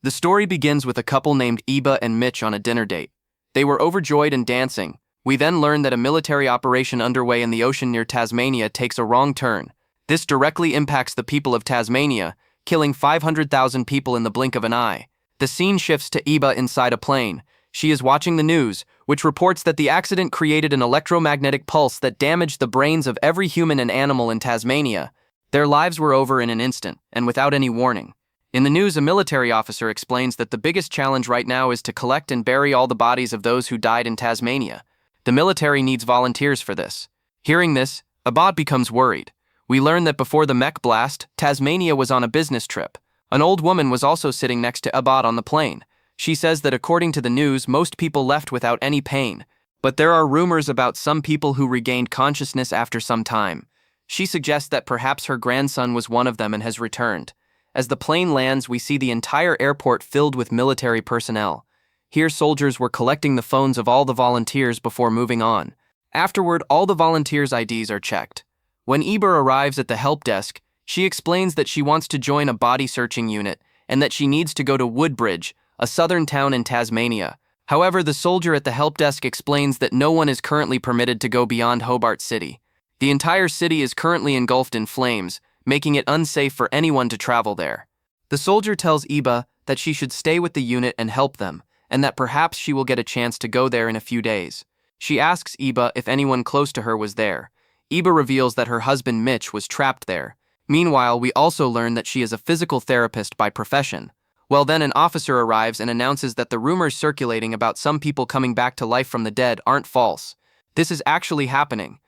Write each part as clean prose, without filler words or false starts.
The story begins with a couple named Iba and Mitch on a dinner date. They were overjoyed and dancing. We then learn that a military operation underway in the ocean near Tasmania takes a wrong turn. This directly impacts the people of Tasmania, killing 500,000 people in the blink of an eye. The scene shifts to Iba inside a plane. She is watching the news, which reports that the accident created an electromagnetic pulse that damaged the brains of every human and animal in Tasmania. Their lives were over in an instant, and without any warning. In the news, a military officer explains that the biggest challenge right now is to collect and bury all the bodies of those who died in Tasmania. The military needs volunteers for this. Hearing this, Abad becomes worried. We learn that before the mech blast, Tasmania was on a business trip. An old woman was also sitting next to Abad on the plane. She says that according to the news, most people left without any pain. But there are rumors about some people who regained consciousness after some time. She suggests that perhaps her grandson was one of them and has returned. As the plane lands, we see the entire airport filled with military personnel. Here, soldiers were collecting the phones of all the volunteers before moving on. Afterward, all the volunteers' IDs are checked. When Eber arrives at the help desk, she explains that she wants to join a body searching unit and that she needs to go to Woodbridge, a southern town in Tasmania. However, the soldier at the help desk explains that no one is currently permitted to go beyond Hobart City. The entire city is currently engulfed in flames, making it unsafe for anyone to travel there. The soldier tells Iba that she should stay with the unit and help them, and that perhaps she will get a chance to go there in a few days. She asks Iba if anyone close to her was there. Iba reveals that her husband Mitch was trapped there. Meanwhile, we also learn that she is a physical therapist by profession. Well, then an officer arrives and announces that the rumors circulating about some people coming back to life from the dead aren't false. This is actually happening.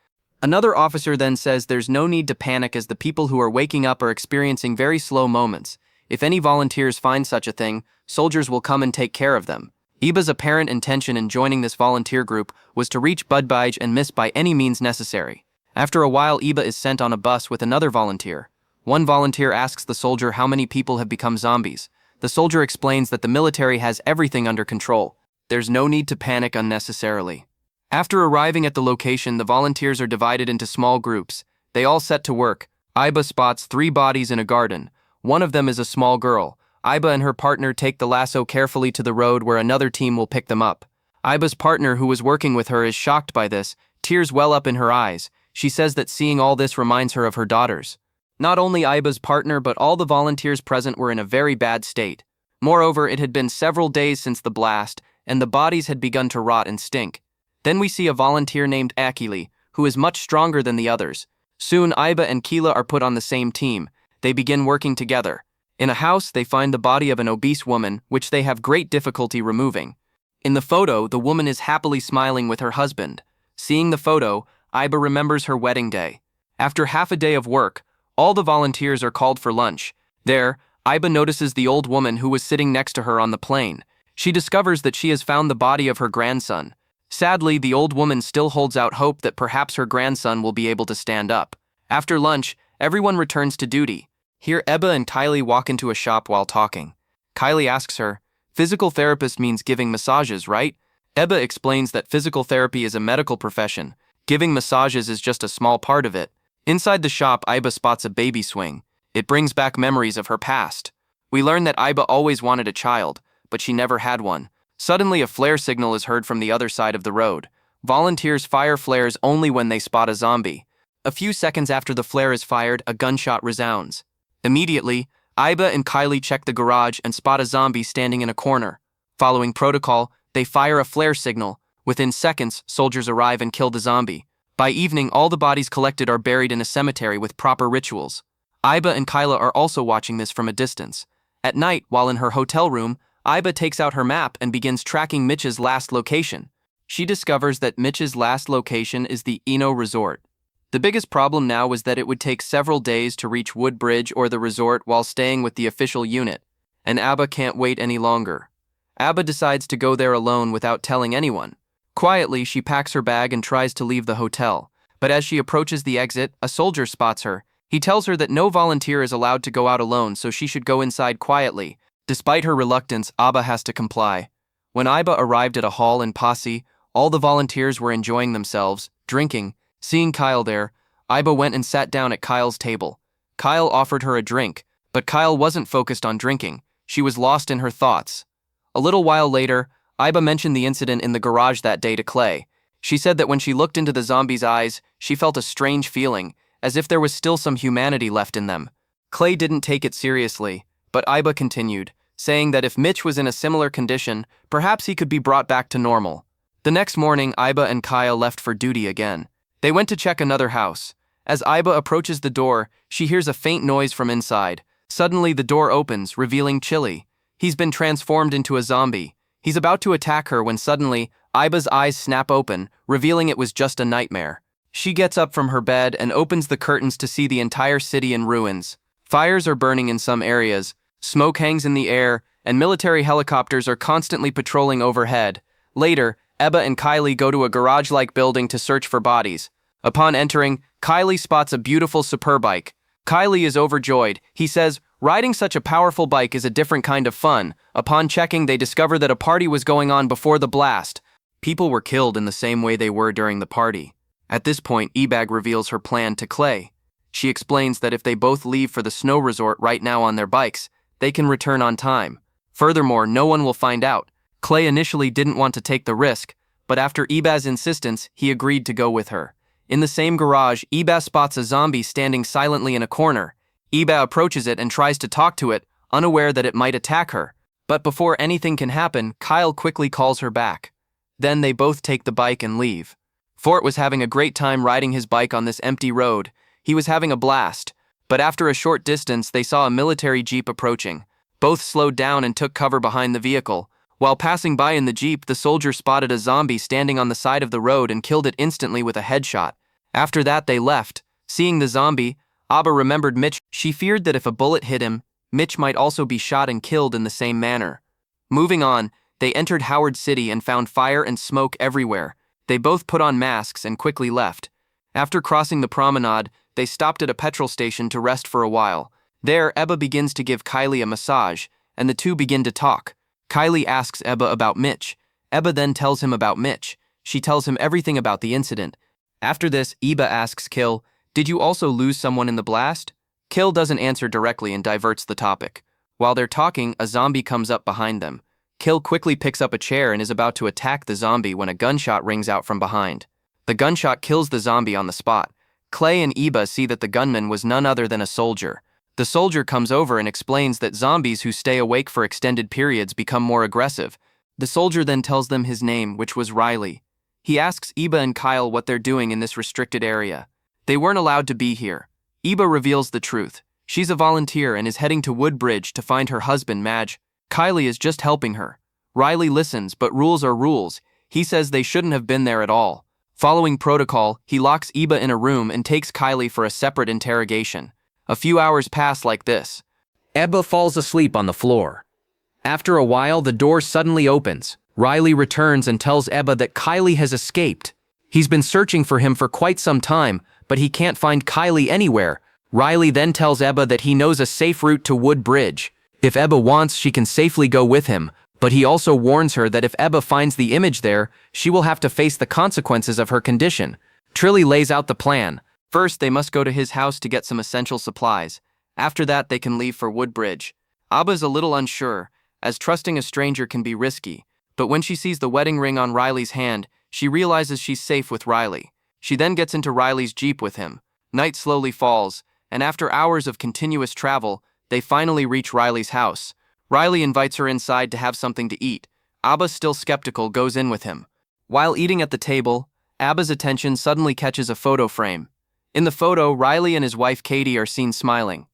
Another officer then says there's no need to panic as the people who are waking up are experiencing very slow moments. If any volunteers find such a thing, soldiers will come and take care of them. Iba's apparent intention in joining this volunteer group was to reach Budbij and miss by any means necessary. After a while, Iba is sent on a bus with another volunteer. One volunteer asks the soldier how many people have become zombies. The soldier explains that the military has everything under control. There's no need to panic unnecessarily. After arriving at the location, the volunteers are divided into small groups. They all set to work. Iba spots 3 bodies in a garden. One of them is a small girl. Iba and her partner take the lasso carefully to the road where another team will pick them up. Iba's partner, who was working with her, is shocked by this. Tears well up in her eyes. She says that seeing all this reminds her of her daughters. Not only Iba's partner, but all the volunteers present were in a very bad state. Moreover, it had been several days since the blast, and the bodies had begun to rot and stink. Then we see a volunteer named Akili, who is much stronger than the others. Soon, Iba and Keela are put on the same team. They begin working together. In a house, they find the body of an obese woman, which they have great difficulty removing. In the photo, the woman is happily smiling with her husband. Seeing the photo, Iba remembers her wedding day. After half a day of work, all the volunteers are called for lunch. There, Iba notices the old woman who was sitting next to her on the plane. She discovers that she has found the body of her grandson. Sadly, the old woman still holds out hope that perhaps her grandson will be able to stand up. After lunch, everyone returns to duty. Here, Ebba and Kylie walk into a shop while talking. Kylie asks her, "Physical therapist means giving massages, right?" Ebba explains that physical therapy is a medical profession. Giving massages is just a small part of it. Inside the shop, Iba spots a baby swing. It brings back memories of her past. We learn that Iba always wanted a child, but she never had one. Suddenly, a flare signal is heard from the other side of the road. Volunteers fire flares only when they spot a zombie. A few seconds after the flare is fired, a gunshot resounds. Immediately, Iba and Kylie check the garage and spot a zombie standing in a corner. Following protocol, they fire a flare signal. Within seconds, soldiers arrive and kill the zombie. By evening, all the bodies collected are buried in a cemetery with proper rituals. Iba and Kyla are also watching this from a distance. At night, while in her hotel room, Iba takes out her map and begins tracking Mitch's last location. She discovers that Mitch's last location is the Eno Resort. The biggest problem now was that it would take several days to reach Woodbridge or the resort while staying with the official unit, and Abba can't wait any longer. Abba decides to go there alone without telling anyone. Quietly, she packs her bag and tries to leave the hotel, but as she approaches the exit, a soldier spots her. He tells her that no volunteer is allowed to go out alone, so she should go inside quietly. Despite her reluctance, Abba has to comply. When Iba arrived at a hall in Posse, all the volunteers were enjoying themselves, drinking. Seeing Kyle there, Iba went and sat down at Kyle's table. Kyle offered her a drink, but Kyle wasn't focused on drinking. She was lost in her thoughts. A little while later, Iba mentioned the incident in the garage that day to Clay. She said that when she looked into the zombie's eyes, she felt a strange feeling, as if there was still some humanity left in them. Clay didn't take it seriously, but Iba continued, saying that if Mitch was in a similar condition, perhaps he could be brought back to normal. The next morning, Iba and Kyle left for duty again. They went to check another house. As Iba approaches the door, she hears a faint noise from inside. Suddenly, the door opens, revealing Chili. He's been transformed into a zombie. He's about to attack her when suddenly, Iba's eyes snap open, revealing it was just a nightmare. She gets up from her bed and opens the curtains to see the entire city in ruins. Fires are burning in some areas, smoke hangs in the air, and military helicopters are constantly patrolling overhead. Later, Iba and Kylie go to a garage-like building to search for bodies. Upon entering, Kylie spots a beautiful superbike. Kylie is overjoyed. He says, riding such a powerful bike is a different kind of fun. Upon checking, they discover that a party was going on before the blast. People were killed in the same way they were during the party. At this point, Ebag reveals her plan to Clay. She explains that if they both leave for the snow resort right now on their bikes, they can return on time. Furthermore, no one will find out. Clay initially didn't want to take the risk, but after Ebag's insistence, he agreed to go with her. In the same garage, Ebag spots a zombie standing silently in a corner. Ebag approaches it and tries to talk to it, unaware that it might attack her. But before anything can happen, Kyle quickly calls her back. Then they both take the bike and leave. Fort was having a great time riding his bike on this empty road. He was having a blast, but after a short distance, they saw a military jeep approaching. Both slowed down and took cover behind the vehicle. While passing by in the jeep, the soldier spotted a zombie standing on the side of the road and killed it instantly with a headshot. After that, they left. Seeing the zombie, Abba remembered Mitch. She feared that if a bullet hit him, Mitch might also be shot and killed in the same manner. Moving on, they entered Howard City and found fire and smoke everywhere. They both put on masks and quickly left. After crossing the promenade, they stopped at a petrol station to rest for a while. There, Ebba begins to give Kylie a massage, and the two begin to talk. Kylie asks Ebba about Mitch. Ebba then tells him about Mitch. She tells him everything about the incident. After this, Ebba asks Kill, "Did you also lose someone in the blast?" Kill doesn't answer directly and diverts the topic. While they're talking, a zombie comes up behind them. Kill quickly picks up a chair and is about to attack the zombie when a gunshot rings out from behind. The gunshot kills the zombie on the spot. Clay and Ebba see that the gunman was none other than a soldier. The soldier comes over and explains that zombies who stay awake for extended periods become more aggressive. The soldier then tells them his name, which was Riley. He asks Ebba and Kyle what they're doing in this restricted area. They weren't allowed to be here. Ebba reveals the truth. She's a volunteer and is heading to Woodbridge to find her husband, Madge. Kylie is just helping her. Riley listens, but rules are rules. He says they shouldn't have been there at all. Following protocol, he locks Ebba in a room and takes Kylie for a separate interrogation. A few hours pass like this. Ebba falls asleep on the floor. After a while, the door suddenly opens. Riley returns and tells Ebba that Kylie has escaped. He's been searching for him for quite some time, but he can't find Kylie anywhere. Riley then tells Ebba that he knows a safe route to Woodbridge. If Ebba wants, she can safely go with him, but he also warns her that if Ebba finds the image there, she will have to face the consequences of her condition. Trilly lays out the plan. First, they must go to his house to get some essential supplies. After that, they can leave for Woodbridge. Abba's a little unsure, as trusting a stranger can be risky, but when she sees the wedding ring on Riley's hand, she realizes she's safe with Riley. She then gets into Riley's jeep with him. Night slowly falls, and after hours of continuous travel, they finally reach Riley's house. Riley invites her inside to have something to eat. Abba, still skeptical, goes in with him. While eating at the table, Abba's attention suddenly catches a photo frame. In the photo, Riley and his wife Katie are seen smiling.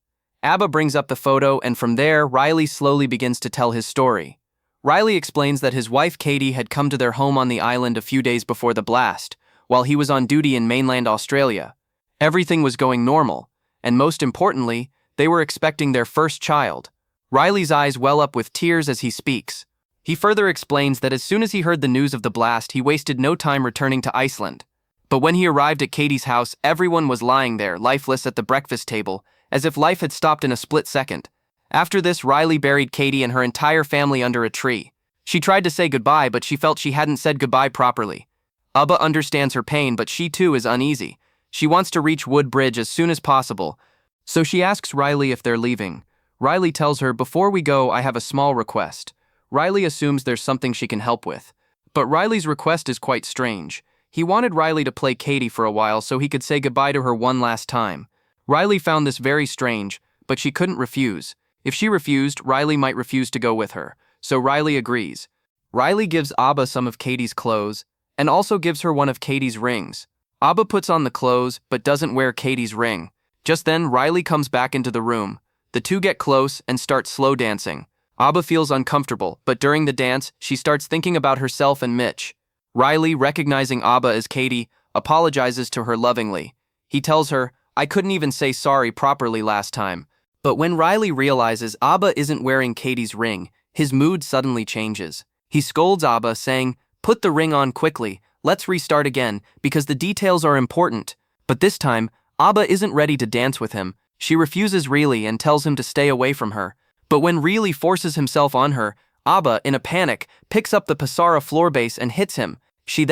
Abba brings up the photo, and from there, Riley slowly begins to tell his story. Riley explains that his wife Katie had come to their home on the island a few days before the blast, while he was on duty in mainland Australia. Everything was going normal, and most importantly, they were expecting their first child. Riley's eyes well up with tears as he speaks. He further explains that as soon as he heard the news of the blast, he wasted no time returning to Iceland. But when he arrived at Katie's house, everyone was lying there, lifeless at the breakfast table, as if life had stopped in a split second. After this, Riley buried Katie and her entire family under a tree. She tried to say goodbye, but she felt she hadn't said goodbye properly. Abba understands her pain, but she too is uneasy. She wants to reach Woodbridge as soon as possible, so she asks Riley if they're leaving. Riley tells her, "Before we go, I have a small request." Riley assumes there's something she can help with. But Riley's request is quite strange. He wanted Riley to play Katie for a while so he could say goodbye to her one last time. Riley found this very strange, but she couldn't refuse. If she refused, Riley might refuse to go with her. So Riley agrees. Riley gives Abba some of Katie's clothes, and also gives her one of Katie's rings. Abba puts on the clothes, but doesn't wear Katie's ring. Just then, Riley comes back into the room. The two get close and start slow dancing. Abba feels uncomfortable, but during the dance, she starts thinking about herself and Mitch. Riley, recognizing Abba as Katie, apologizes to her lovingly. He tells her, "I couldn't even say sorry properly last time." But when Riley realizes Abba isn't wearing Katie's ring, his mood suddenly changes. He scolds Abba, saying, "Put the ring on quickly, let's restart again, because the details are important." But this time, Abba isn't ready to dance with him. She refuses Riley and tells him to stay away from her. But when Riley forces himself on her, Abba, in a panic, picks up the Passara floor base and hits him. She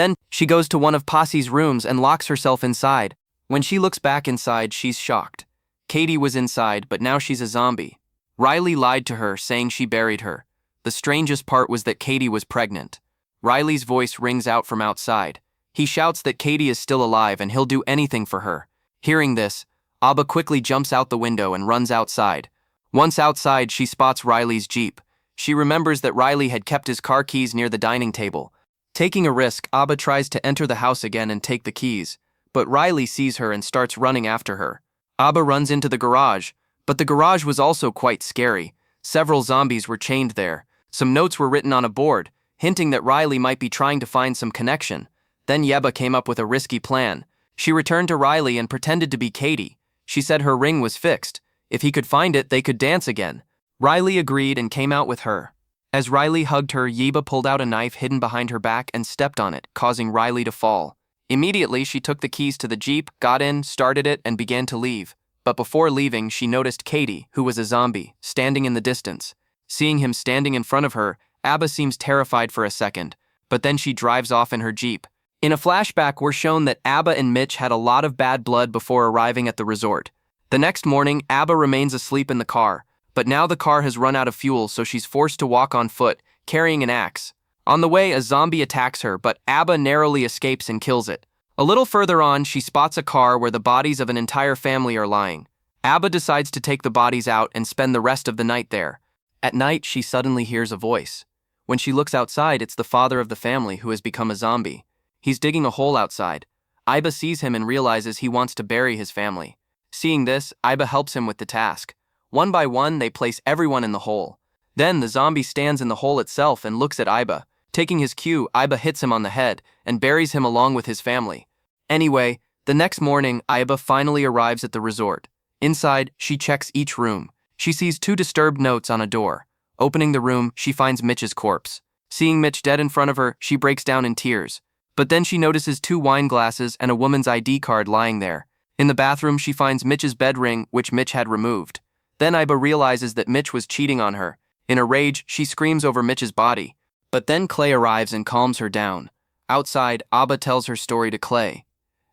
goes to one of Posse's rooms and locks herself inside. When she looks back inside, she's shocked. Katie was inside, but now she's a zombie. Riley lied to her, saying she buried her. The strangest part was that Katie was pregnant. Riley's voice rings out from outside. He shouts that Katie is still alive and he'll do anything for her. Hearing this, Abba quickly jumps out the window and runs outside. Once outside, she spots Riley's Jeep. She remembers that Riley had kept his car keys near the dining table. Taking a risk, Abba tries to enter the house again and take the keys. But Riley sees her and starts running after her. Abba runs into the garage, but the garage was also quite scary. Several zombies were chained there. Some notes were written on a board, hinting that Riley might be trying to find some connection. Then Yeba came up with a risky plan. She returned to Riley and pretended to be Katie. She said her ring was fixed. If he could find it, they could dance again. Riley agreed and came out with her. As Riley hugged her, Yeba pulled out a knife hidden behind her back and stepped on it, causing Riley to fall. Immediately, she took the keys to the Jeep, got in, started it, and began to leave. But before leaving, she noticed Katie, who was a zombie, standing in the distance. Seeing him standing in front of her, Abba seems terrified for a second, but then she drives off in her Jeep. In a flashback, we're shown that Abba and Mitch had a lot of bad blood before arriving at the resort. The next morning, Abba remains asleep in the car, but now the car has run out of fuel, so she's forced to walk on foot, carrying an axe. On the way, a zombie attacks her, but Abba narrowly escapes and kills it. A little further on, she spots a car where the bodies of an entire family are lying. Abba decides to take the bodies out and spend the rest of the night there. At night, she suddenly hears a voice. When she looks outside, it's the father of the family who has become a zombie. He's digging a hole outside. Iba sees him and realizes he wants to bury his family. Seeing this, Iba helps him with the task. One by one, they place everyone in the hole. Then the zombie stands in the hole itself and looks at Iba. Taking his cue, Iba hits him on the head and buries him along with his family. Anyway, the next morning, Iba finally arrives at the resort. Inside, she checks each room. She sees 2 disturbed notes on a door. Opening the room, she finds Mitch's corpse. Seeing Mitch dead in front of her, she breaks down in tears. But then she notices 2 wine glasses and a woman's ID card lying there. In the bathroom, she finds Mitch's bed ring, which Mitch had removed. Then Iba realizes that Mitch was cheating on her. In a rage, she screams over Mitch's body. But then Clay arrives and calms her down. Outside, Abba tells her story to Clay.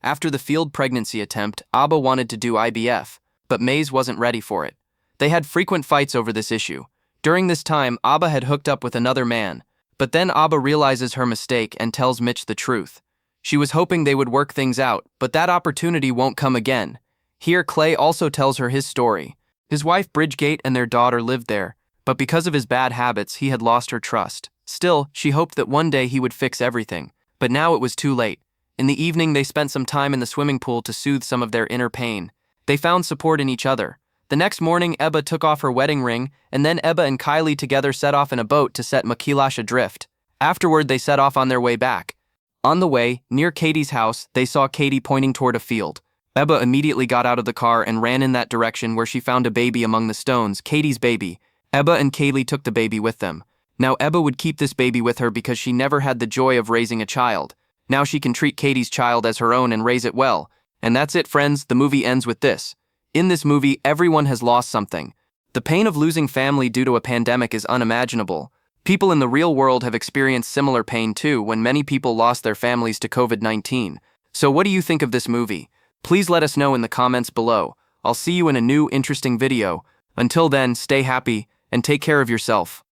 After the failed pregnancy attempt, Abba wanted to do IVF, but Maze wasn't ready for it. They had frequent fights over this issue. During this time, Abba had hooked up with another man, but then Abba realizes her mistake and tells Mitch the truth. She was hoping they would work things out, but that opportunity won't come again. Here, Clay also tells her his story. His wife Bridgegate and their daughter lived there, but because of his bad habits, he had lost her trust. Still, she hoped that one day he would fix everything, but now it was too late. In the evening, they spent some time in the swimming pool to soothe some of their inner pain. They found support in each other. The next morning, Ebba took off her wedding ring, and then Ebba and Kylie together set off in a boat to set Makilash adrift. Afterward, they set off on their way back. On the way, near Katie's house, they saw Katie pointing toward a field. Ebba immediately got out of the car and ran in that direction where she found a baby among the stones, Katie's baby. Ebba and Kaylee took the baby with them. Now Ebba would keep this baby with her because she never had the joy of raising a child. Now she can treat Katie's child as her own and raise it well. And that's it, friends. The movie ends with this. In this movie, everyone has lost something. The pain of losing family due to a pandemic is unimaginable. People in the real world have experienced similar pain too when many people lost their families to COVID-19. So what do you think of this movie? Please let us know in the comments below. I'll see you in a new interesting video. Until then, stay happy and take care of yourself.